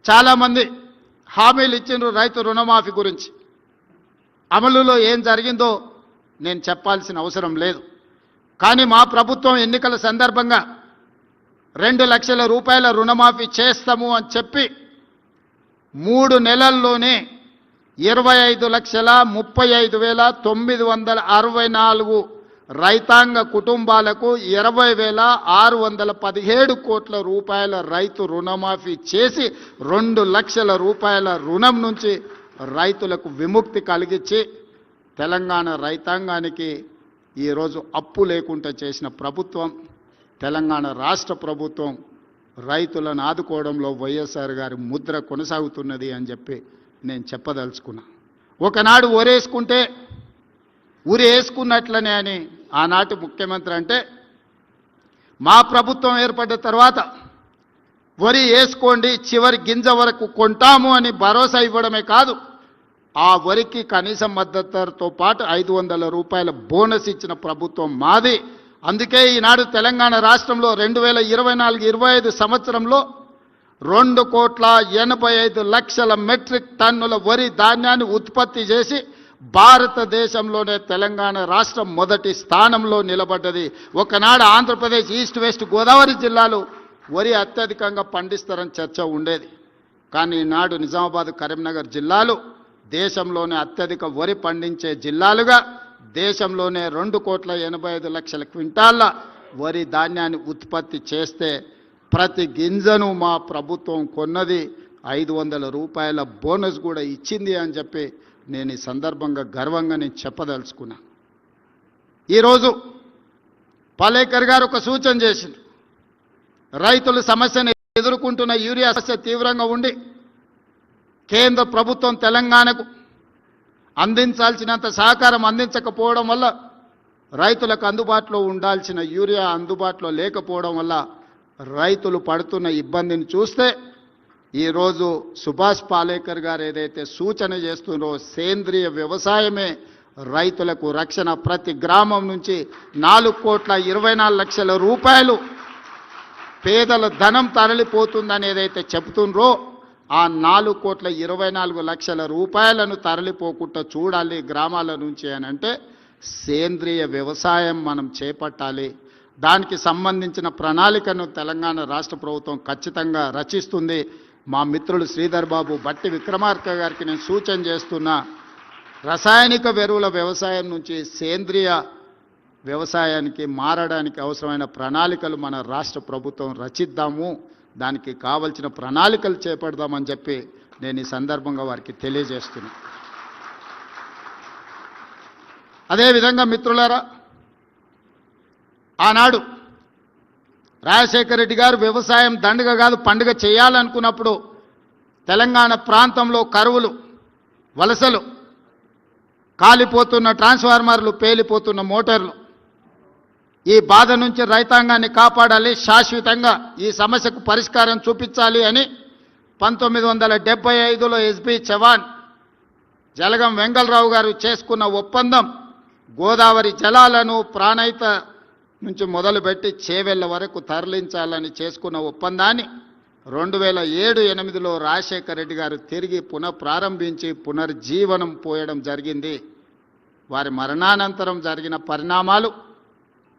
చాలామంది హామీలు ఇచ్చిండ్రు రైతు రుణమాఫీ గురించి. అమలులో ఏం జరిగిందో నేను చెప్పాల్సిన అవసరం లేదు. కానీ మా ప్రభుత్వం ఎన్నికల సందర్భంగా 2 లక్షల రూపాయల రుణమాఫీ చేస్తాము అని చెప్పి 3 నెలల్లోనే 25,35,964 రైతాంగ కుటుంబాలకు 20,617 కోట్ల రూపాయల రైతు రుణమాఫీ చేసి 2 లక్షల రూపాయల రుణం నుంచి రైతులకు విముక్తి కలిగించి తెలంగాణ రైతాంగానికి ఈరోజు అప్పు లేకుండా చేసిన ప్రభుత్వం తెలంగాణ రాష్ట్ర ప్రభుత్వం. రైతులను ఆదుకోవడంలో వైఎస్ఆర్ గారి ముద్ర కొనసాగుతున్నది అని చెప్పి నేను చెప్పదలుచుకున్నా. ఒకనాడు ఒరేసుకుంటే ఉరి వేసుకున్నట్లనే అని ఆనాటి ముఖ్యమంత్రి అంటే, మా ప్రభుత్వం ఏర్పడ్డ తర్వాత వరి వేసుకోండి చివరి గింజ వరకు కొంటాము అని భరోసా ఇవ్వడమే కాదు, ఆ వరికి కనీస మద్దతు ధరతో పాటు 500 రూపాయల బోనస్ ఇచ్చిన ప్రభుత్వం మాది. అందుకే ఈనాడు తెలంగాణ రాష్ట్రంలో 2024-25 సంవత్సరంలో 2,85,00,000 మెట్రిక్ టన్నుల వరి ధాన్యాన్ని ఉత్పత్తి చేసి భారతదేశంలోనే తెలంగాణ రాష్ట్రం మొదటి స్థానంలో నిలబడ్డది. ఒకనాడు ఆంధ్రప్రదేశ్ ఈస్ట్ వెస్ట్ గోదావరి జిల్లాలు వరి అత్యధికంగా పండిస్తారని చర్చ ఉండేది. కానీ ఈనాడు నిజామాబాద్ కరీంనగర్ జిల్లాలు దేశంలోనే అత్యధిక వరి పండించే జిల్లాలుగా దేశంలోనే 2,85,00,000 క్వింటాళ్ళ వరి ధాన్యాన్ని ఉత్పత్తి చేస్తే ప్రతి గింజను మా ప్రభుత్వం కొన్నది, 500 రూపాయల బోనస్ కూడా ఇచ్చింది అని చెప్పి నేను ఈ సందర్భంగా గర్వంగా నేను చెప్పదలుచుకున్నా. ఈరోజు పాలేకర్ గారు ఒక సూచన చేసింది. రైతుల సమస్యను ఎదుర్కొంటున్న యూరియా సమస్య తీవ్రంగా ఉండి కేంద్ర ప్రభుత్వం తెలంగాణకు అందించాల్సినంత సహకారం అందించకపోవడం వల్ల, రైతులకు అందుబాటులో ఉండాల్సిన యూరియా అందుబాటులో లేకపోవడం వల్ల రైతులు పడుతున్న ఇబ్బందిని చూస్తే ఈరోజు సుభాష్ పాలేకర్ గారు ఏదైతే సూచన చేస్తున్నారో సేంద్రియ వ్యవసాయమే రైతులకు రక్షణ, ప్రతి గ్రామం నుంచి 4,24,00,000 రూపాయలు పేదల ధనం తరలిపోతుందని ఏదైతే చెబుతుండ్రో ఆ 4,24,00,000 రూపాయలను తరలిపోకుండా చూడాలి గ్రామాల నుంచి అని అంటే సేంద్రియ వ్యవసాయం మనం చేపట్టాలి. దానికి సంబంధించిన ప్రణాళికను తెలంగాణ రాష్ట్ర ప్రభుత్వం ఖచ్చితంగా రచిస్తుంది. మా మిత్రులు శ్రీధర్ బాబు, బట్టి విక్రమార్క గారికి నేను సూచన చేస్తున్నా, రసాయనిక ఎరువుల వ్యవసాయం నుంచి సేంద్రియ వ్యవసాయానికి మారడానికి అవసరమైన ప్రణాళికలు మన రాష్ట్ర ప్రభుత్వం రచిద్దాము, దానికి కావలసిన ప్రణాళికలు చేపడదామని చెప్పి నేను ఈ సందర్భంగా వారికి తెలియజేస్తున్నా. అదేవిధంగా మిత్రులారా, ఆనాడు రాజశేఖర రెడ్డి గారు వ్యవసాయం దండగ కాదు పండుగ చేయాలనుకున్నప్పుడు తెలంగాణ ప్రాంతంలో కరువులు, వలసలు, కాలిపోతున్న ట్రాన్స్ఫార్మర్లు, పేలిపోతున్న మోటార్లు, ఈ బాధ నుంచి రైతాంగాన్ని కాపాడాలి, శాశ్వతంగా ఈ సమస్యకు పరిష్కారం చూపించాలి అని 1975లో ఎస్బి చవాన్, జలగం వెంగళరావు గారు చేసుకున్న ఒప్పందం గోదావరి జలాలను ప్రాణహిత నుంచి మొదలుపెట్టి చేవెళ్ల వరకు తరలించాలని చేసుకున్న ఒప్పందాన్ని 2007-8లో రాజశేఖర రెడ్డి గారు తిరిగి పునఃప్రారంభించి పునర్జీవనం పోయడం జరిగింది. వారి మరణానంతరం జరిగిన పరిణామాలు,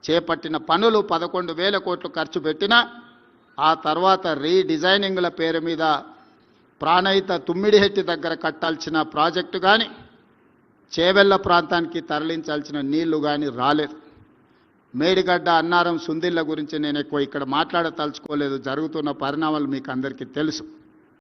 చేపట్టిన పనులు 11,000 కోట్లు ఖర్చు పెట్టినా ఆ తర్వాత రీడిజైనింగ్ల పేరు మీద ప్రాణహిత తుమ్మిడిహెట్టి దగ్గర కట్టాల్సిన ప్రాజెక్టు కానీ, చేవెళ్ల ప్రాంతానికి తరలించాల్సిన నీళ్లు కానీ రాలేదు. మేడిగడ్డ, అన్నారం, సుందిళ్ళ గురించి నేను ఎక్కువ ఇక్కడ మాట్లాడతలుచుకోలేదు. జరుగుతున్న పరిణామాలు మీకు అందరికీ తెలుసు.